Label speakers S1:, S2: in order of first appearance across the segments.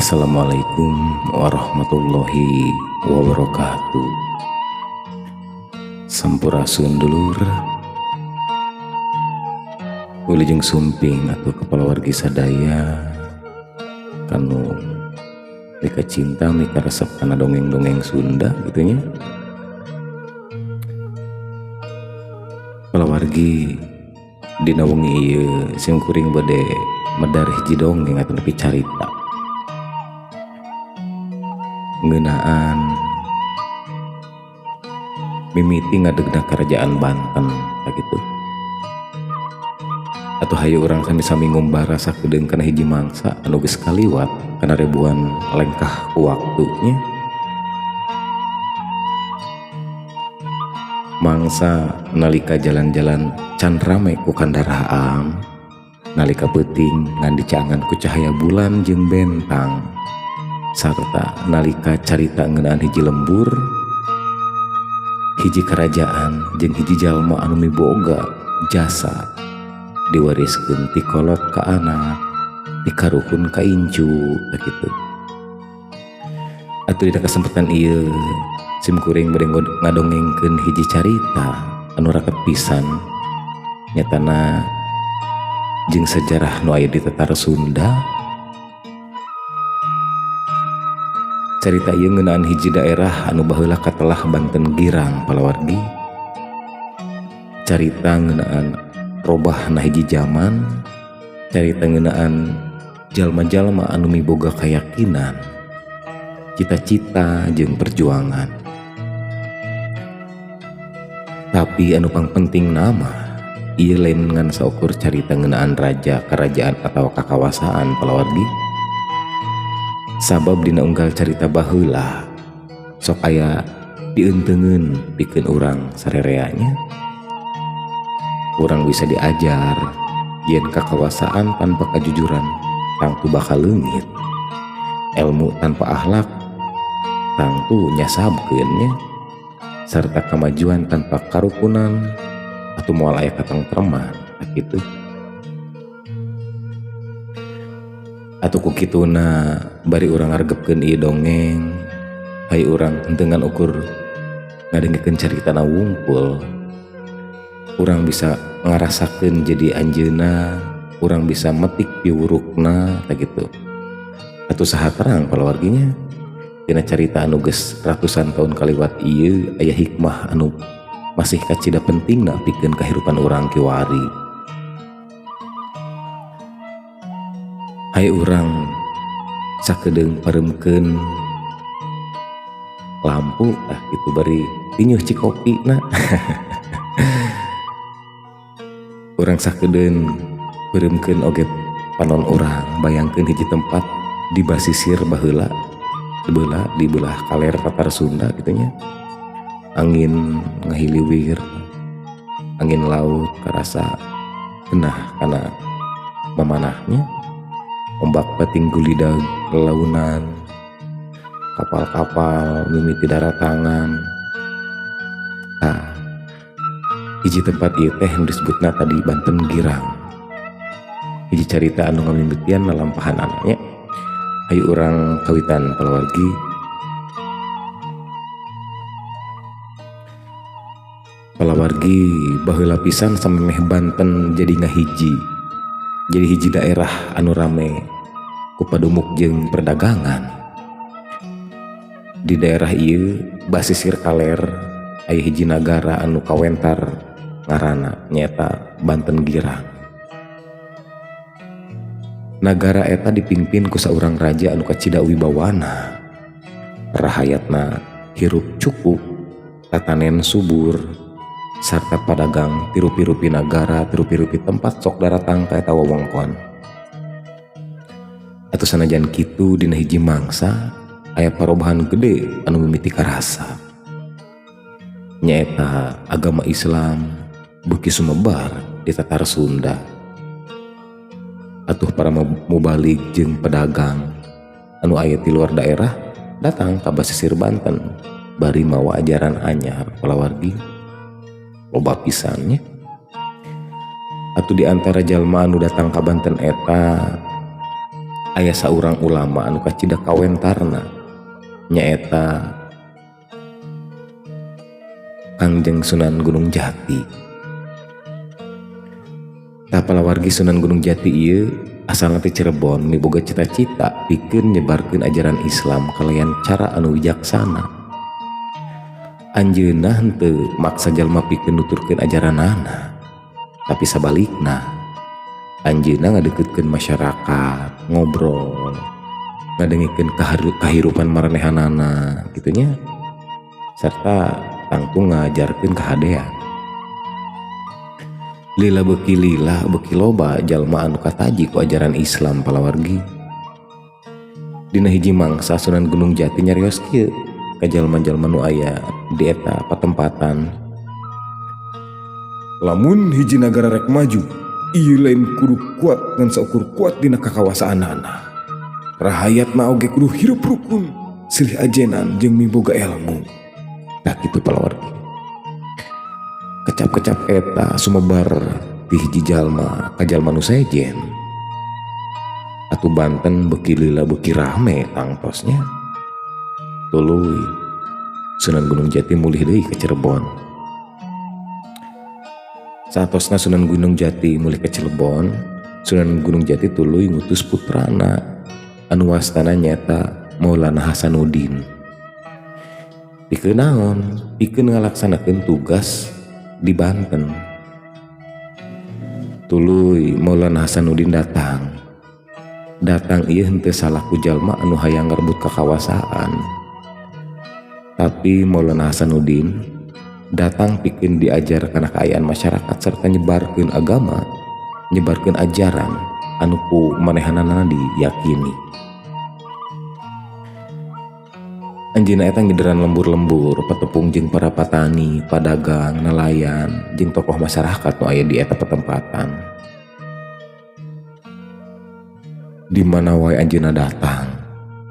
S1: Assalamualaikum warahmatullahi wabarakatuh. Sampurasun dulur, wilujeng sumping atau kepala wargi sadaya kanu mika cinta mika resep kana dongeng-dongeng Sunda gitunya. Kepala wargi dina wengi ieu sing kuring bade medar hiji dongeng atuh nepi carita ngeunaan mimiti ngadegna kerajaan Banten kagitu. Atuh hayu urang sami-sami ngumbara sakedeung kana hiji mangsa anu geus kaliwat kana ribuan lengkah ku waktunya. Mangsa nalika jalan-jalan can rame ku kandaraan, nalika peuting ngan dicangan ku cahaya bulan jeung bentang, sarta nalika carita ngeunaan hiji lembur, hiji kerajaan jeung hiji jalma anu miboga jasa diwariskeun ti kolot ka anak, dikaruhun ka incu begitu. Atuh dina kesempatan ieu sim kuring bade ngadongengkeun hiji carita anu raket pisan nyatana jeung sejarah nu aya di tetar Sunda. Carita ieu ngeunaan hiji daerah anu baheula katelah Banten girang palawargi. Carita ngeunaan robahna hiji zaman, carita ngeunaan jalma-jalma anu miboga kayakinan, cita-cita jeung perjuangan. Tapi anu pangpenting nama ieu lain ngan saukur carita ngeunaan raja, kerajaan atawa kakawasaan palawargi. Sabab dina unggal carita baheula sok aya dieunteugeun pikeun urang sarereanya. Urang bisa diajar yen kakawasaan tanpa kejujuran tangtu bakal leungit, ilmu tanpa akhlak tangtu nyasabkeun nya, sarta kemajuan tanpa karukunan atuh moal aya katengtreman kitu. Atuh ku kituna bari urang ngaregepkeun ieu dongeng, hayu urang henteu ngan ukur ngadengkeun caritana wungkul, urang bisa ngarasakeun jadi anjeunna, urang bisa metik piwurukna tah kitu. Atuh saha terang palawarginya dina carita anu geus ratusan tahun kaliwat ieu aya hikmah anu masih kacida pentingna pikeun kahirupan urang kiwari. Hayu urang sakedeung pareumkeun lampu tah kitu bari tinyuh cikopina. Urang sakedeung pareumkeun oge panon urang bayangkeun hiji tempat di basisir baheula di belah kaler tatar Sunda gitunya. Angin ngahiliwir, angin laut karasa genah kana memanahnya, ombak pating gulidag lelaunan, kapal-kapal mimiti daratangan. Hiji tempat ieu teh nu disebutna tadi Banten girang. Hiji carita anu ngamimitian lalampahan anaknya. Hayu urang kawitan palawargi. Palawargi baheula pisan samemeh Banten jadi ngahiji. Jadi hiji daerah anu rame ku padumuk jeung perdagangan. Di daerah ieu basisir kaler aya hiji nagara anu kawentar ngaranna nyaeta Banten girang. Nagara eta dipimpin ku saurang raja anu kacida wibawana. Rahayatna hirup cukup, tatanen subur, sarta padagang tirupi-rupi nagara, tirupi-rupi tempat sok daratang ka eta wewengkon. Atuh sanajan kitu dina hiji mangsa aya parobahan gede anu mimiti karasa. Nyaeta agama Islam beuki sumebar di tatar Sunda. Atuh para mubalik jeung pedagang anu aya ti luar daerah datang ka basisir Banten bari mawa ajaran anyar palawargi. Loba pisannya. Atuh di antara jalma anu datang ka Banten eta aya saurang ulama anu kacida kawentarna nyaeta Kangjeng Sunan Gunung Jati. Tah palawargi Sunan Gunung Jati ieu asalna ti Cirebon miboga cita-cita pikeun nyebarkeun ajaran Islam kalayan cara anu wijaksana. Anjeunna henteu maksa jalma pikeun nuturkeun ajaranana, tapi sabalikna anjeunna ngadeukeutkeun masyarakat, ngobrol, ngadengikeun kahirupan maranehanana gitunya, serta tangtung ngajarkeun kahadean. Lila beuki loba jalma anu kataji ku ajaran Islam palawargi. Dina hiji mangsa Sunan Gunung Jati nyarios kieu ka jalma-jalma nu aya di eta patempatan. Lamun hiji nagara rek maju, ieu lain kudu kuat ngan saukur kuat dina kakawasaanana. Rahayatna oge kudu hirup rukun, silih ajenan jeung miboga ilmu. Nah kitu palawargi. Kecap-kecap eta sumebar ti hiji jalma ka jalma nu sejen. Atu Banten beuki lila beuki rame tangtosnya. Tuluy Sunan Gunung Jati mulih deui ka Cirebon. Saatosna Sunan Gunung Jati mulih ka Cirebon, Sunan Gunung Jati tuluy ngutus putrana anu wastana nyaeta Maulana Hasanuddin. Pikeun naon? Pikeun ngalaksanakeun tugas di Banten. Tuluy Maulana Hasanuddin datang ieu henteu salah ku jalma anu hayang ngarebut kakawasaan, tapi Maulana Hasanuddin datang pikeun diajar kana kaayaan masyarakat serta nyebarkeun agama, nyebarkeun ajaran anu ku manehanana diyakini. Anjeunna eta ngideran lembur-lembur patepung jeung para patani, padagang, nelayan, jeung tokoh masyarakat nu aya di eta patempatan. Di mana wae anjeunna datang,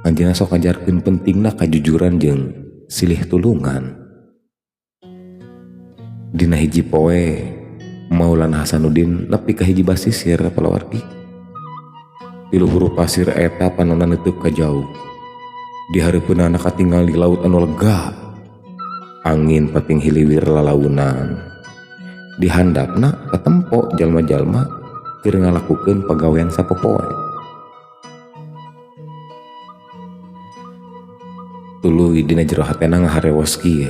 S1: anjeunna sok ngajarkeun pentingna kajujuran jeung silih tulungan. Dina hiji poe Maulana Hasanuddin nepi ka hiji basisir palawargi. Di luhur pasir eta panonna neuteuk ka jauh. Di hareupeunna katinggal di laut anu lega, angin pating hiliwir lalaunan. Di handapna katempo jalma-jalma keur ngalakukeun pagawean sapopoe. Tuluy dina jero hatena ngaharewas kieu.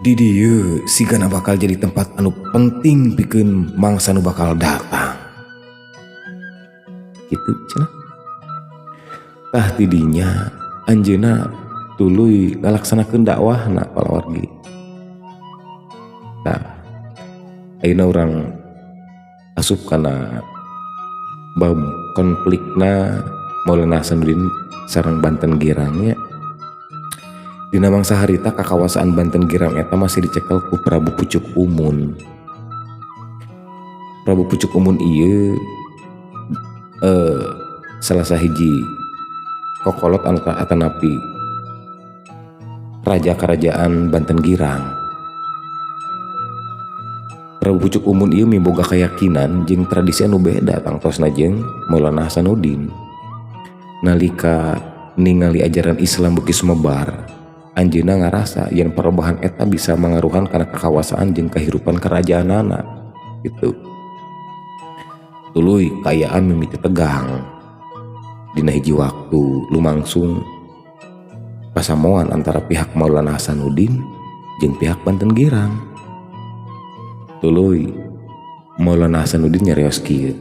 S1: Di dieu sigana bakal jadi tempat anu penting pikeun mangsa nu bakal datang. Kitu cenah. Tah tidinya anjeunna tuluy ngalaksanakeun dakwahna palawargi. Tah ayeuna urang asup kana bab konflikna Maulana Hasanuddin sareng Banten Girang nya. Dina mangsa harita kakawasaan Banten Girang eta masih dicekel ku Prabu Pucuk Umun. Prabu Pucuk Umun ieu salah sahiji kokolot anu atanapi raja kerajaan Banten Girang. Prabu Pucuk Umun ieu miboga keyakinan jeung tradisi anu beda tangtosna jeung Maulana Hasanuddin. Nalika ningali ajaran Islam beuki sumebar, anjeunna ngarasa yen perubahan eta bisa mangaruhan kana kakawasaan jeung kahirupan kerajaanana gitu. Tuluy kaayaan mimiti tegang. Dina hiji waktu lumangsung pasamoan antara pihak Maulana Hasanuddin jeung pihak Banten Girang. Tuluy Maulana Hasanuddin nyarios kieu.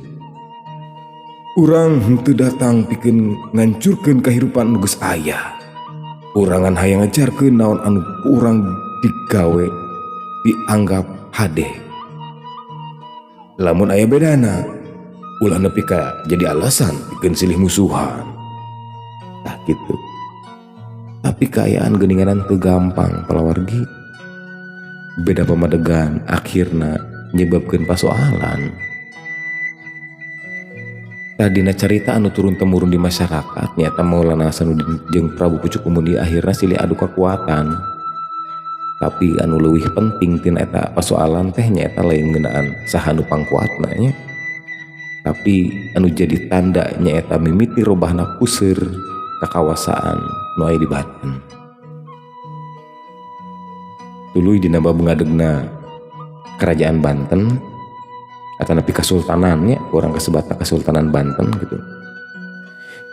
S1: Urang henteu datang pikeun ngancurkeun kahirupan nu geus aya. Urangan hayang ngajarkeun naon anu urang digawe dianggap hade. Lamun aya bedana, ulah nepi ka jadi alasan pikeun silih musuhan. Tah kitu. Tapi kaayaan geuninganan teu gampang palawargi. Beda pamadegan akhirna nyebabkeun pasoalan. Dina carita anu turun-temurun di masyarakat nyata Maulana Hasanuddin jeung Prabu Pucuk Umun di akhirna silih adu kekuatan. Tapi anu leuwih penting tina eta pasoalan teh nyaeta lain ngeunaan saha nu pangkuatna nya. tapi anu jadi tanda nyaeta mimiti robahna puseur kakawasaan nu aya di Banten. Tuluy dina babungadegna kerajaan Banten atau napi kesultanannya orang kesebutna Kesultanan Banten gitu.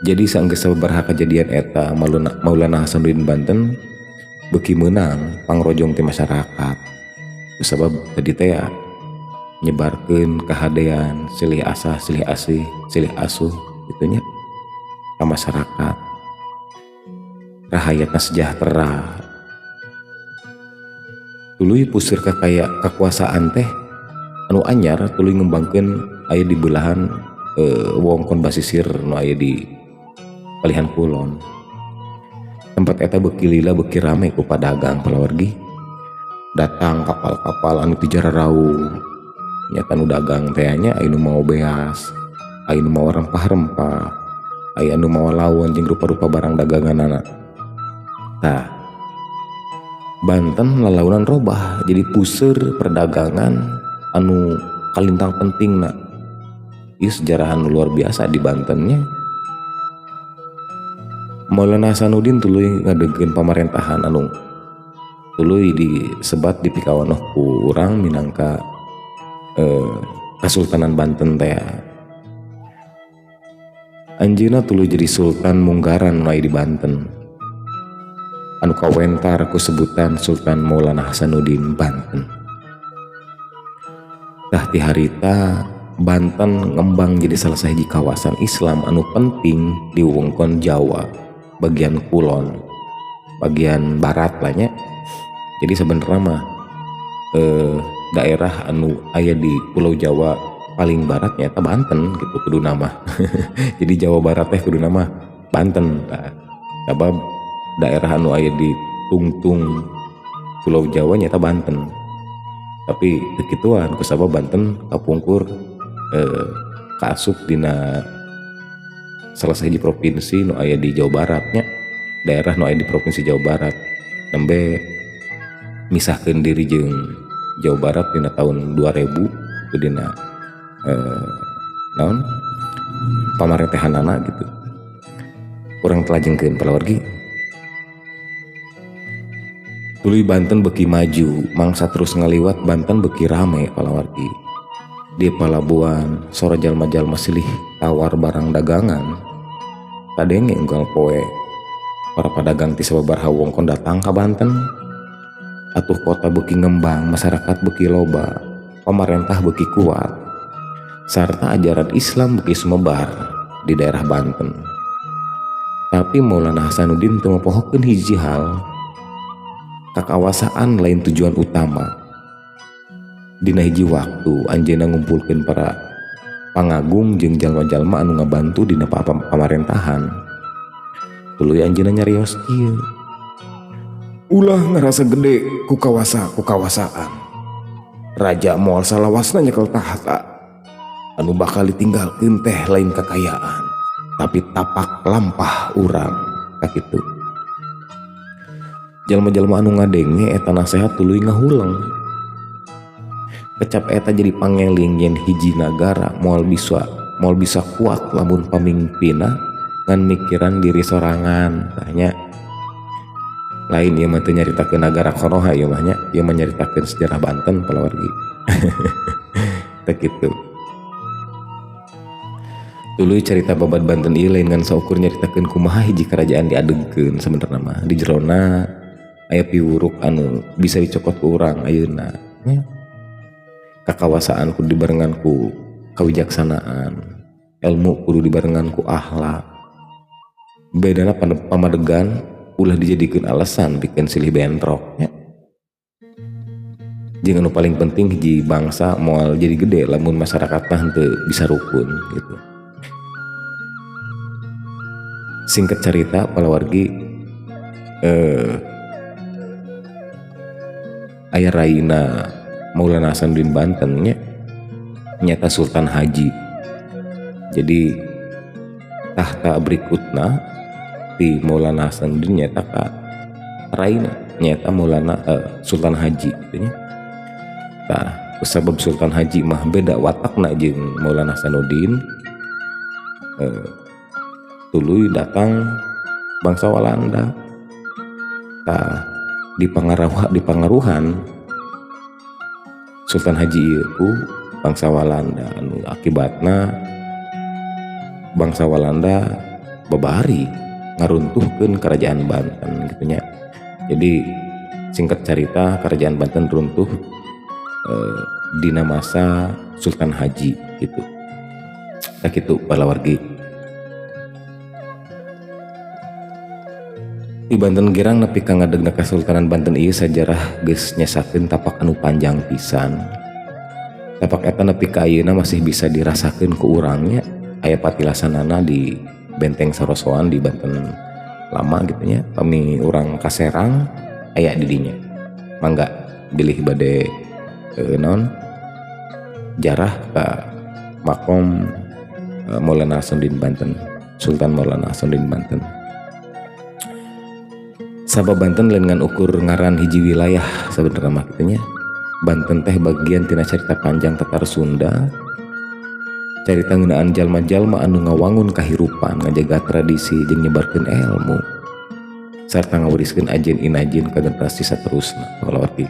S1: Jadi saenggeus sabaraha kejadian eta Maulana Hasanuddin Banten beuki meunang pangrojong ti masyarakat. Sabab tadi teh nyebarkeun kahadean silih asah silih asih silih asuh gitu nya ka masyarakat. Rahayatna sejahtera. Tuluy puseur kakaya kakuasaan teh anu anyar tuluy ngembangkeun aya di belahan wewengkon basisir nu aya di palihan kulon. Tempat eta beuki lila beuki rame ku padagang palawargi. Datang kapal-kapal anu ti jararau nyata nu dagang teh nya aya nu mau beas, aya nu mau rempah-rempah, aya nu mau lawan jeung rupa-rupa barang daganganna. Tah, Banten lalaunan robah jadi puseur perdagangan anu kalintang pentingna. Ieu sejarah anu luar biasa di Bantennya. Maulana Hasanuddin tuluy ngadegkeun pamarentahan anu tuluy disebat dipikawaneuh ku urang minangka Kesultanan Banten teh. Anjeunna tuluy jadi Sultan Munggaran nu aya di Banten. Anu kawentar ku sebutan Sultan Maulana Hasanuddin Banten. Tah ti harita Banten ngembang jadi salah sahiji kawasan Islam anu penting di wewengkon Jawa bagian kulon, bagian barat lah nya. Jadi sebenarnya mah daerah anu aya di Pulau Jawa paling barat nyata Banten gitu kudu nama. Jadi Jawa Barat teh kudu nama Banten. Nah, sabab daerah anu aya di tungtung Pulau Jawa nyata Banten. Tapi begituan kusabab Banten kapungkur kaasup dina salah sahiji provinsi nu aya di Jawa Baratnya, daerah nu aya di provinsi Jawa Barat nembe misahkeun diri jeung Jawa Barat dina tahun 2000 itu dina naon pamarentehanana gitu. Urang telajengkeun palawargi. Tuluy Banten beuki maju, mangsa terus ngaliwat Banten beuki rame palawargi. Di palabuhan sora jalma-jalma silih tawar barang dagangan. Kadenge unggal poe para pedagang ti sababaraha wewengkon datang ka Banten. Atuh kota beuki ngembang, masyarakat beuki loba, pamarentah beuki kuat, sarta ajaran Islam beuki sumebar di daerah Banten. Tapi Maulana Hasanuddin teu mapohokeun hiji hal, kakawasaan lain tujuan utama. Dina hiji waktu anjeunna ngumpulkeun para pangagung jeung jalma-jalma anu ngabantu dina pamarentahan. Tuluy anjeunna nyarios kieu. Ulah ngerasa gede ku kawasaan. Raja moal salawasna nyekel tahta. Anu bakal ditinggalkeun teh lain kekayaan, tapi tapak lampah urang kakitu. Jalma-jalma anu ngadenge eta nasehat tuluy ngahuleng. Kecap eta jadi pangeling yen hiji nagara moal bisa kuat lamun pamimpinna ngan mikiran diri sorangan. Tanya lain ieu mah teu nyaritakeun nagara Konoha ieu mah nya, ieu mah nyaritakeun sejarah Banten palawargi. Teh kitu. Tuluy carita babad Banten ieu lain ngan saukur nyaritakeun kumaha hiji kerajaan diadegkeun sabenerna mah. Di jerona aya piwuruk anu bisa dicokot ku urang ayeuna. Kakawasaan kudu dibarengan ku kawijaksanaan, ilmu kudu dibarengan ku akhlak. Bedana pamadegan ulah dijadikeun alasan bikin silih bentrok nya. Jeung anu paling penting hiji bangsa moal jadi gede lamun masyarakatna henteu bisa rukun gitu. Singkat cerita palawargi aya raina Maulana Hasanuddin Banten nya nyata Sultan Haji. Jadi tahta berikutna ti Maulana Hasanuddin nyata ka raina nyata Maulana Sultan Haji gitu nya. Tah sabab Sultan Haji mah beda watakna jeung Maulana Hasanuddin. Tuluy datang bangsa Walanda. Di pangaruhan Sultan Haji ieu bangsa Walanda anu akibatna bangsa Walanda babari ngaruntuhkeun kerajaan Banten gitu nya. Jadi singkat cerita kerajaan Banten runtuh dina masa Sultan Haji gitu. Nah gitu palawargi. Di Banten girang nepi ka ngadegna Kesultanan Banten ieu sajarah geus nyesakeun tapak anu panjang pisan. Tapak eta nepi ka ayeuna masih bisa dirasakeun ku urangnya. Aya patilasanana di Benteng Sorosoan di Banten lama gitu nya. Pami urang kaserang aya di dinya. Mangga bilih bade non jarah ka makom Maulana Hasanuddin Banten, Sultan Maulana Hasanuddin Banten. Sabab Banten lain ngan ukur ngaran hiji wilayah sebenarnya mah kitu nya. Banten teh bagian tina carita panjang Tatar Sunda. Carita ngeunaan jalma-jalma anu ngawangun kahirupan, ngajaga tradisi jeung nyebarkeun ilmu. Sarta ngawuriskeun ajen inajen ka generasi saterusna kalawarti.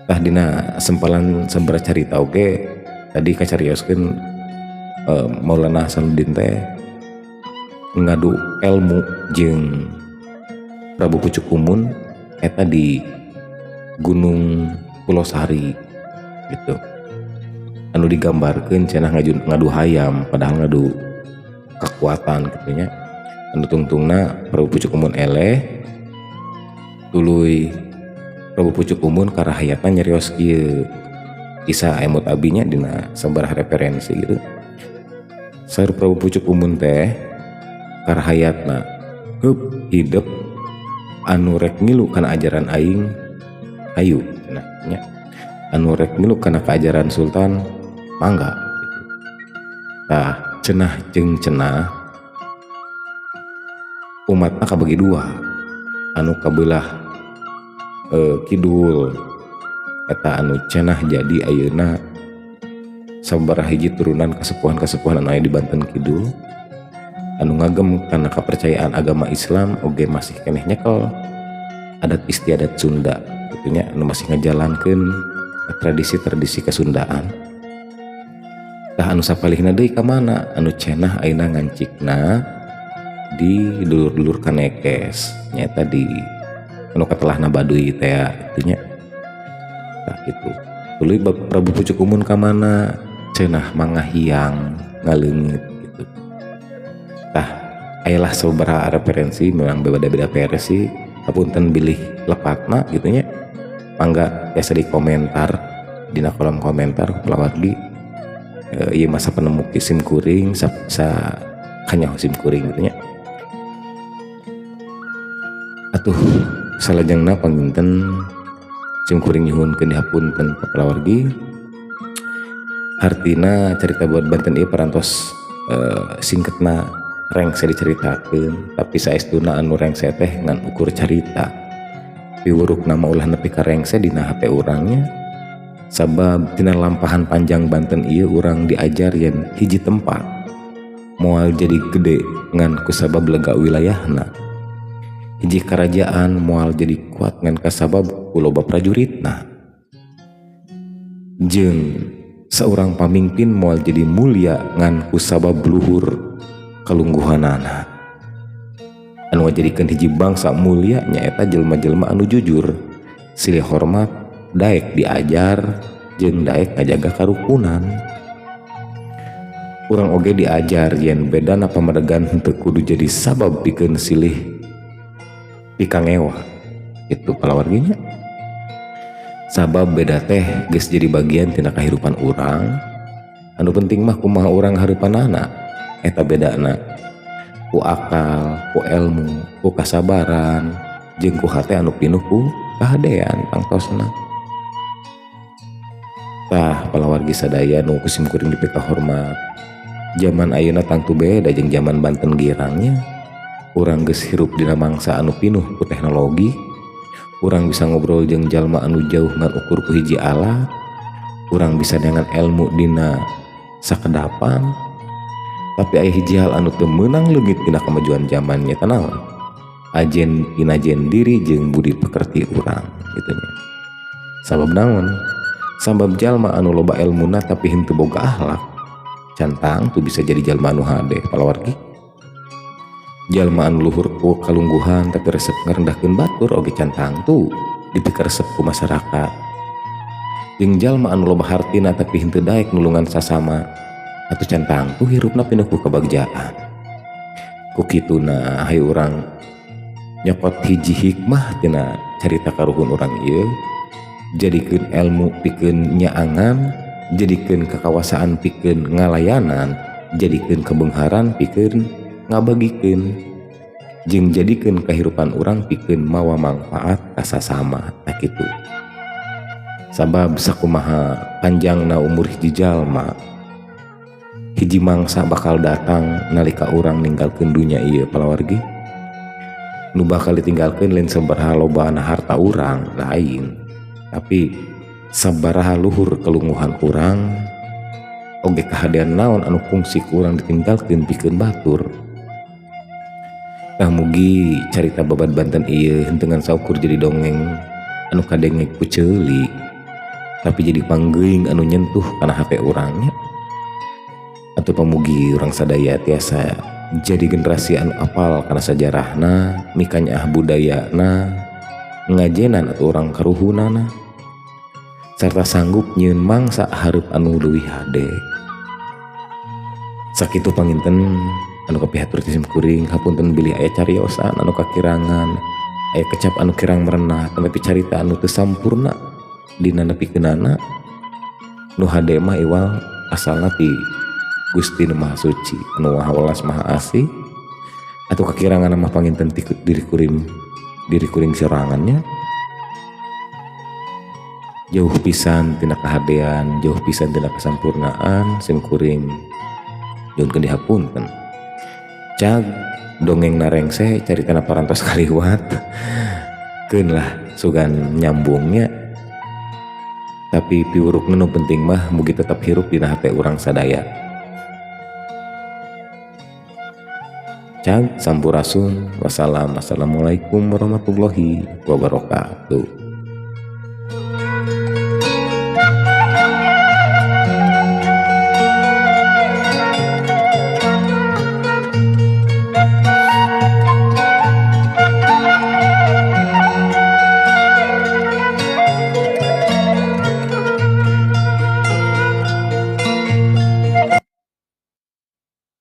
S1: Tah dina sempalan sabaraha carita oge tadi kacarioskeun Maulana Hasanuddin teh ngadu ilmu jeung Prabu Pucuk Umun eta di Gunung Pulau Sari gitu. Anu digambarkeun cenah ngadu hayam padahal ngadu kekuatan gitu nya. Anu tungtungna Prabu Pucuk Umun eleh tuluy Prabu Pucuk Umun karahayatna nyarios kieu kisah emut abinya dina sabaraha referensi gitu. Saur Prabu Pucuk Umun teh karahayatna hidup anu rek milu kana ajaran aing ayu cenah nya. Anu rek milu kana ajaran Sultan mangga gitu. Tah cenah jeung cenah umatna kabagi dua. Anu kabelah kidul eta anu cenah jadi ayeuna sabaraha hiji turunan kasepuhan-kasepuhan anu aya di Banten Kidul anu ngagem kana kepercayaan agama Islam oge masih keneh nyekel adat istiadat Sunda gitu nya anu masih ngajalankeun tradisi-tradisi Kesundaan. Tah anu sapalihna deui ka mana anu cenah ayeuna ngancikna di dulur-dulur Kanekes nyata di anu katelahna Baduy teh itu nya. Tah kitu. Tuluy Prabu Pucuk Umun ka mana cenah mangahiang ngaleungit gitu. Tah ayalah sabaraha referensi memang beda-beda versi hapunten bilih lepatna gitu nya. Mangga biasa di komentar dina kolom komentar kulawargi ieu masa penemu sim kuring sa kanyaho sim kuring gitu nya. Atuh salajengna panginten sim kuring nyuhunkeun dihapunten kulawargi. Artina cerita buat Banten ieu parantos singketna rengse diceritakeun tapi saestuna anu rengse teh ngan ukur carita piwurukna mah ulah nepi ka rengse dina hate urangnya sabab tina lampahan panjang Banten ieu urang diajar yen hiji tempat moal jadi gede ngan kusabab lega wilayahna, hiji kerajaan moal jadi kuat ngan kasabab kuloba prajuritna, jeung seorang pamimpin moal jadi mulia ngan kusabab luhur kalungguhanana. Anu ngajadikeun hiji bangsa mulia nyaeta jelma-jelma anu jujur, silih hormat, daek diajar, jeung daek ngajaga karukunan. Urang oge diajar yen bedana pamadegan henteu kudu jadi sabab pikeun silih pikangewa. Itu kalawarginya. Sabab beda teh geus jadi bagian tina kahirupan urang. Anu penting mah kumaha urang hareupanana eta bedana ku akal, ku ilmu, ku kasabaran, jeung ku hate anu pinuh ku kahadean tangtosna. Tah palawargi sadaya nu kusim kuring dipika hormat. Zaman ayeuna tangtu beda jeung zaman Banten girangnya. Urang geus hirup dina mangsa anu pinuh ku teknologi. Urang bisa ngobrol jeung jalma anu jauh ngan ukur ku hiji alat. urang bisa dengan ilmu dina sakedapan, tapi aya hiji hal anu teu meunang leungit dina kemajuan zaman nya tanaon ajen inajen diri jeung budi pekerti urang gitu nya. Sabab naon? Sabab jalma anu loba ilmuna tapi henteu boga akhlak cantang tuh bisa jadi jalma anu hade palawargi. Jalma anu luhur ku kalungguhan tapi resep ngarendahkeun batur oge cantang tuh dipikeresep ku masyarakat. Jeung jalma anu loba hartina tapi henteu daek nulungan sasama atuh cantang tuh hirupna pinuh ku kabagjaan. Ku kituna hayang urang nyokot hiji hikmah tina carita karuhun urang ieu, jadikeun ilmu pikeun nyaangan, jadikeun kekawasaan pikeun ngalayanan, jadikeun kebeungharan pikeun ngabagikeun, jeung jadikeun kahirupan urang pikeun mawa manfaat ka sasama tak kitu. Sabab sakumaha panjangna umur hiji jalma, hiji mangsa bakal datang nalika urang ninggalkeun dunya ieu palawargi. Nu bakal ditinggalkeun lain sabaraha lobana harta urang lain, tapi sabaraha luhur kelungguhan urang oge kahadean naon anu fungsi ku urang ditinggalkeun pikeun batur. Tah mugi carita babad Banten ieu henteu ngan saukur jadi dongeng anu kadengek ku ceuli, tapi jadi panggeuing anu nyentuh kana hate urangnya. Atau pamugi urang sadaya tiasa jadi generasi anu apal kana sajarahna, mikanyaah budayana, ngajenan atau urang karuhunana, sarta sanggup nyieun mangsa hareup anu leuwih hade. Sakitu panginten anu kapihatur ti simkuring, hapunten bilih aya cariosan anu kakirangan, aya kecap anu kirang merenah, tapi carita anu teu sampurna dina nepikeunana. Nu hade mah iwal asalna ti Gusti Nu Maha Suci anu Maha Welas Maha Asih, atau kakirangan mah panginten ti diri kuring sorangannya. Jauh pisan tina kahadean, jauh pisan tina kasampurnaan, simkuring nyuhunkeun dihapunten. Cag dongeng narengse caritana parantos kaliwat keun lah sugan nyambungnya, tapi piurukna nu penting mah mugi tetap hirup dina hate urang sadaya. Cag sampurasun. Wassalamualaikum warahmatullahi wabarakatuh.